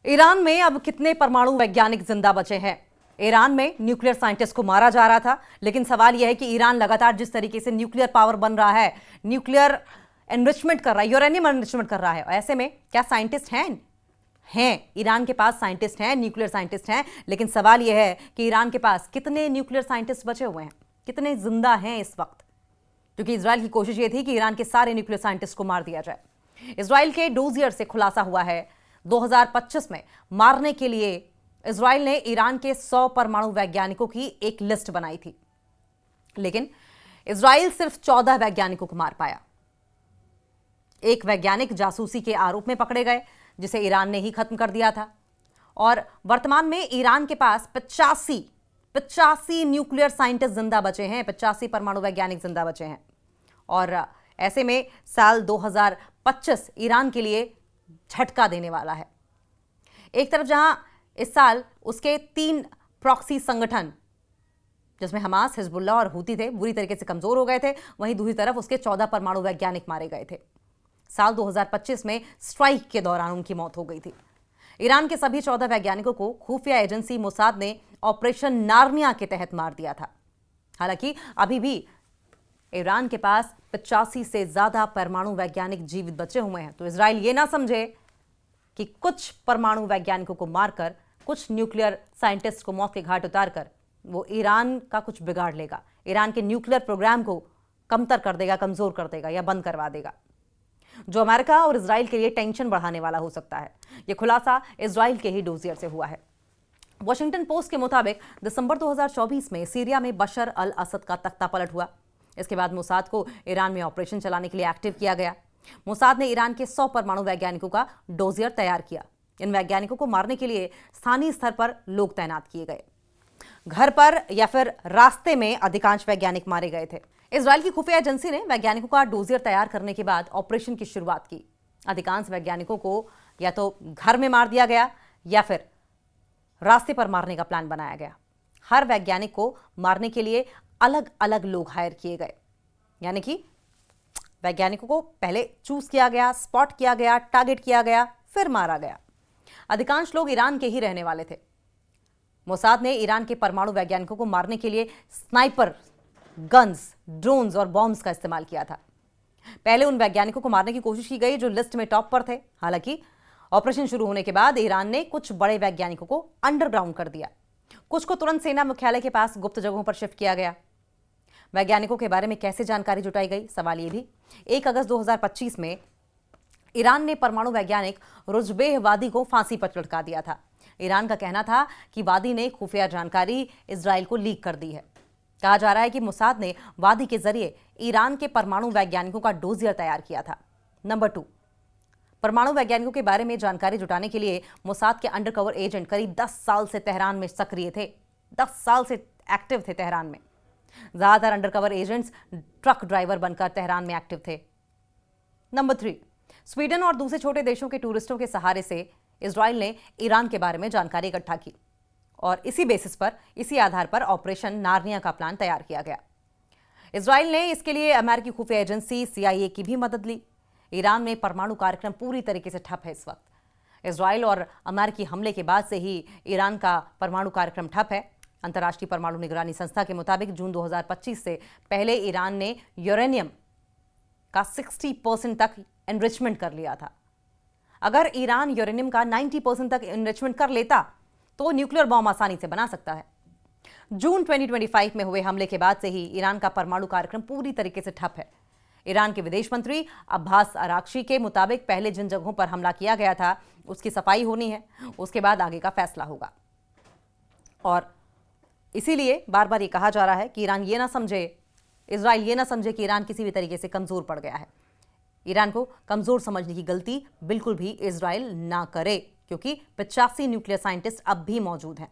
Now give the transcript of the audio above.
Iran में अब कितने परमाणु वैज्ञानिक जिंदा बचे हैं? ईरान में न्यूक्लियर साइंटिस्ट को मारा जा रहा था, लेकिन सवाल यह है कि ईरान लगातार जिस तरीके से न्यूक्लियर पावर बन रहा है, न्यूक्लियर एनरिचमेंट कर रहा है, यूरेनियम एनरिचमेंट कर रहा है, ऐसे में क्या साइंटिस्ट हैं ईरान के पास साइंटिस्ट हैं, न्यूक्लियर साइंटिस्ट हैं, लेकिन सवाल यह है कि ईरान के पास कितने न्यूक्लियर साइंटिस्ट बचे हुए हैं, कितने जिंदा हैं इस वक्त? क्योंकि इजराइल की कोशिश यह थी कि ईरान के सारे न्यूक्लियर साइंटिस्ट को मार दिया जाए। इजराइल के डोजियर से खुलासा हुआ है 2025 में मारने के लिए इजराइल ने ईरान के 100 परमाणु वैज्ञानिकों की एक लिस्ट बनाई थी, लेकिन इजराइल सिर्फ 14 वैज्ञानिकों को मार पाया। एक वैज्ञानिक जासूसी के आरोप में पकड़े गए, जिसे ईरान ने ही खत्म कर दिया था। और वर्तमान में ईरान के पास 85 न्यूक्लियर साइंटिस्ट जिंदा बचे हैं, 85 परमाणु वैज्ञानिक जिंदा बचे हैं। और ऐसे में साल 2025 ईरान के लिए झटका देने वाला है। एक तरफ जहां इस साल उसके 3 प्रॉक्सी संगठन, जिसमें हमास, हिजबुल्लाह और हूती थे, बुरी तरीके से कमजोर हो गए थे, वहीं दूसरी तरफ उसके 14 परमाणु वैज्ञानिक मारे गए थे। साल 2025 में स्ट्राइक के दौरान उनकी मौत हो गई थी। ईरान के सभी 14 वैज्ञानिकों को खुफिया एजेंसी मोसाद ने ऑपरेशन नार्निया के तहत मार दिया था। हालांकि अभी भी ईरान के पास 85 से ज्यादा परमाणु वैज्ञानिक जीवित बचे हुए हैं। तो इजराइल ये ना समझे कि कुछ परमाणु वैज्ञानिकों को मारकर, कुछ न्यूक्लियर साइंटिस्ट को मौत के घाट उतारकर वो ईरान का कुछ बिगाड़ लेगा, ईरान के न्यूक्लियर प्रोग्राम को कमतर कर देगा, कमजोर कर देगा या बंद करवा देगा, जो अमेरिका और इजराइल के लिए टेंशन बढ़ाने वाला हो सकता है। यह खुलासा इजराइल के ही डोजियर से हुआ है। वॉशिंगटन पोस्ट के मुताबिक दिसंबर 2024 में सीरिया में बशर अल असद का तख्ता पलट हुआ। इसके बाद मोसाद को ईरान में ऑपरेशन चलाने के लिए एक्टिव किया गया। मोसाद ने ईरान के 100 परमाणु वैज्ञानिकों का डोजियर तैयार किया। इन वैज्ञानिकों को मारने के लिए स्थानीय स्तर पर लोग तैनात किए गए। घर पर या फिर रास्ते में अधिकांश वैज्ञानिक मारे गए थे। इजराइल की खुफिया एजेंसी ने वैज्ञानिकों का डोजियर तैयार करने के बाद ऑपरेशन की शुरुआत की। अधिकांश वैज्ञानिकों को या तो घर में मार दिया गया या फिर रास्ते पर मारने का प्लान बनाया गया। हर वैज्ञानिक को मारने के लिए अलग अलग लोग हायर किए गए, यानी कि वैज्ञानिकों को पहले चूज किया गया, स्पॉट किया गया, टारगेट किया गया, फिर मारा गया। अधिकांश लोग ईरान के ही रहने वाले थे। मोसाद ने ईरान के परमाणु वैज्ञानिकों को मारने के लिए स्नाइपर गन्स, ड्रोन्स और बॉम्ब्स का इस्तेमाल किया था। पहले उन वैज्ञानिकों को मारने की कोशिश की गई जो लिस्ट में टॉप पर थे। हालांकि ऑपरेशन शुरू होने के बाद ईरान ने कुछ बड़े वैज्ञानिकों को अंडरग्राउंड कर दिया। कुछ को तुरंत सेना मुख्यालय के पास गुप्त जगहों पर शिफ्ट किया गया। वैज्ञानिकों के बारे में कैसे जानकारी जुटाई गई? सवाल यह भी। 1 अगस्त 2025 में ईरान ने परमाणु वैज्ञानिक रुजबेह वादी को फांसी पर लटका दिया था। ईरान का कहना था कि वादी ने खुफिया जानकारी इजराइल को लीक कर दी है। कहा जा रहा है कि मोसाद ने वादी के जरिए ईरान के परमाणु वैज्ञानिकों का डोजियर तैयार किया था। नंबर 2, परमाणु वैज्ञानिकों के बारे में जानकारी जुटाने के लिए मोसाद के अंडरकवर एजेंट करीब 10 साल से तेहरान में सक्रिय थे। 10 साल से एक्टिव थे तेहरान में। ज्यादातर अंडरकवर एजेंट्स ट्रक ड्राइवर बनकर तेहरान में एक्टिव थे। नंबर 3, स्वीडन और दूसरे छोटे देशों के टूरिस्टों के सहारे से इजराइल ने ईरान के बारे में जानकारी इकट्ठा की और इसी बेसिस पर, इसी आधार पर ऑपरेशन नार्निया का प्लान तैयार किया गया। इजराइल ने इसके लिए अमेरिकी खुफिया एजेंसी CIA की भी मदद ली। ईरान में परमाणु कार्यक्रम पूरी तरीके से ठप है इस वक्त। इजराइल और अमेरिकी हमले के बाद से ही ईरान का परमाणु कार्यक्रम ठप है। अंतर्राष्ट्रीय परमाणु निगरानी संस्था के मुताबिक जून 2025 से पहले ईरान ने यूरेनियम का 60% तक एनरिचमेंट कर लिया था। अगर ईरान यूरेनियम का 90% तक एनरिचमेंट कर लेता तो न्यूक्लियर बॉम्ब आसानी से बना सकता है। जून 2025 में हुए हमले के बाद से ही ईरान का परमाणु कार्यक्रम पूरी तरीके से ठप है। ईरान के विदेश मंत्री अब्बास अराक्ची के मुताबिक पहले जिन जगहों पर हमला किया गया था उसकी सफाई होनी है, उसके बाद आगे का फैसला होगा। और इसीलिए बार बार ये कहा जा रहा है कि ईरान ये ना समझे, इजराइल ये ना समझे कि ईरान किसी भी तरीके से कमजोर पड़ गया है। ईरान को कमजोर समझने की गलती बिल्कुल भी इजराइल ना करे, क्योंकि 85 न्यूक्लियर साइंटिस्ट अब भी मौजूद हैं।